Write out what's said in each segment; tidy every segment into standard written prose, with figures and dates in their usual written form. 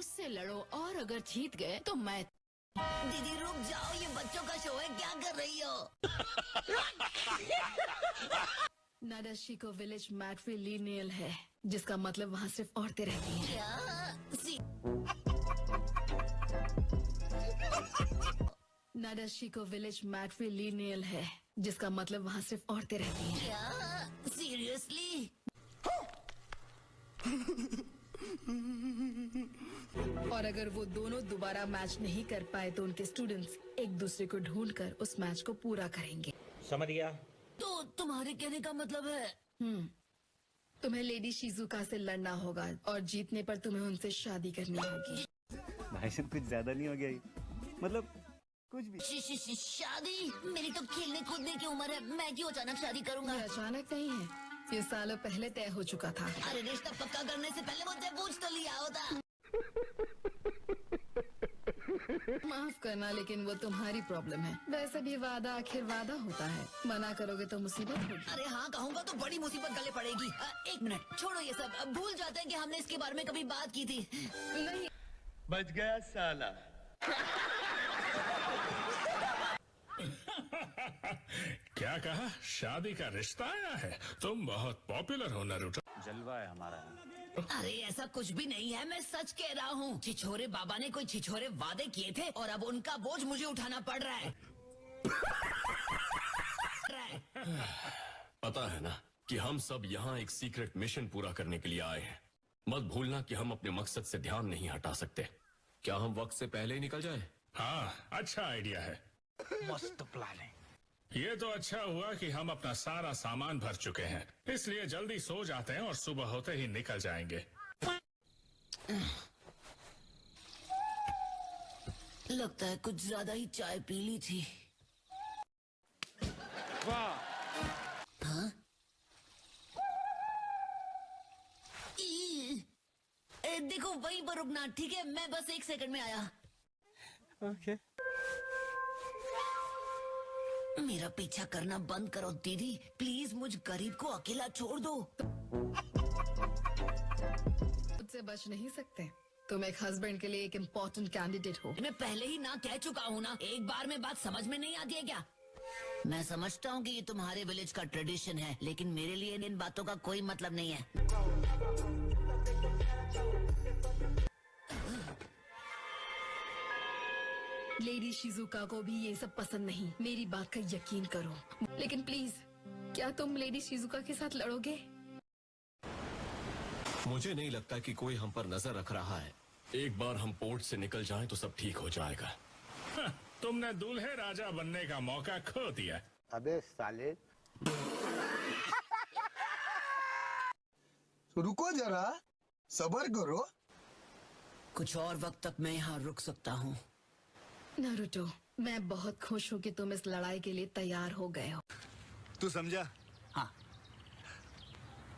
मुझसे लड़ो और अगर जीत गए तो मैं। दीदी रुक जाओ, ये बच्चों का शो है, क्या कर रही हो? नाडाशी को विलेज मैट्रिलिनियल है, जिसका मतलब वहाँ सिर्फ औरतें रहती हैं। नाडाशी को विलेज मैट्रिलिनियल है, जिसका मतलब वहाँ सिर्फ औरतें रहती हैं। क्या सीरियसली? और अगर वो दोनों दोबारा मैच नहीं कर पाए तो उनके स्टूडेंट्स एक दूसरे को ढूंढकर उस मैच को पूरा करेंगे। समझ गया। तो तुम्हारे कहने का मतलब है? तुम्हें लेडी शिजुका से लड़ना होगा और जीतने पर तुम्हें उनसे शादी करनी होगी। भाई साहब कुछ ज्यादा नहीं हो गया ये? मतलब कुछ भी। शादी? मेरी तो खेलने कूदने की उम्र है, मैं क्यों अचानक शादी करूंगा? ये अचानक नहीं है, ये सालों पहले तय हो चुका था। अरे रिश्ता पक्का करने से पहले मुझसे पूछ तो लिया होता। माफ करना, लेकिन वो तुम्हारी प्रॉब्लम है। वैसे भी वादा आखिर वादा होता है, मना करोगे तो मुसीबत होगी। अरे हाँ कहूँगा तो बड़ी मुसीबत गले पड़ेगी। एक मिनट छोड़ो ये सब, भूल जाते हैं कि हमने इसके बारे में कभी बात की थी। नहीं, बच गया साला। क्या कहा? शादी का रिश्ता आया है? तुम बहुत पॉपुलर हो नारुतो। जलवा है हमारा। अरे ऐसा कुछ भी नहीं है, मैं सच कह रहा हूँ। छिछोरे बाबा ने कोई छिछोरे वादे किए थे और अब उनका बोझ मुझे उठाना पड़ रहा है। पता है ना कि हम सब यहाँ एक सीक्रेट मिशन पूरा करने के लिए आए हैं। मत भूलना कि हम अपने मकसद से ध्यान नहीं हटा सकते। क्या हम वक्त से पहले ही निकल जाएं? हाँ, अच्छा आइडिया है। मस्त प्लानिंग। ये तो अच्छा हुआ कि हम अपना सारा सामान भर चुके हैं, इसलिए जल्दी सो जाते हैं और सुबह होते ही निकल जाएंगे। लगता है कुछ ज्यादा ही चाय पी ली थी। वाह। हाँ? देखो वहीं पर रुकना, ठीक है? मैं बस 1 सेकंड में आया। ओके। मेरा पीछा करना बंद करो दीदी, प्लीज मुझ गरीब को अकेला छोड़ दो। मुझसे बच नहीं सकते। तुम एक हस्बैंड के लिए एक इम्पोर्टेंट कैंडिडेट हो। मैं पहले ही ना कह चुका हूँ ना, एक बार में बात समझ में नहीं आती है क्या? मैं समझता हूँ कि ये तुम्हारे विलेज का ट्रेडिशन है, लेकिन मेरे लिए इन बातों का कोई मतलब नहीं है। लेडी शिजुका को भी ये सब पसंद नहीं, मेरी बात का यकीन करो। लेकिन प्लीज, क्या तुम लेडी शिजुका के साथ लड़ोगे? मुझे नहीं लगता कि कोई हम पर नजर रख रहा है। एक बार हम पोर्ट से निकल जाएं तो सब ठीक हो जाएगा। हाँ, तुमने दूल्हे राजा बनने का मौका खो दिया। अबे साले। रुको जरा, सब्र करो। कुछ और वक्त तक मैं यहाँ रुक सकता हूँ। नारुतो, मैं बहुत खुश हूँ कि तुम इस लड़ाई के लिए तैयार हो गए हो। तू समझा? हाँ।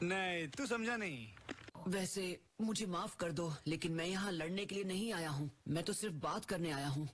नहीं, तू समझा नहीं। वैसे मुझे माफ कर दो, लेकिन मैं यहाँ लड़ने के लिए नहीं आया हूँ। मैं तो सिर्फ बात करने आया हूँ।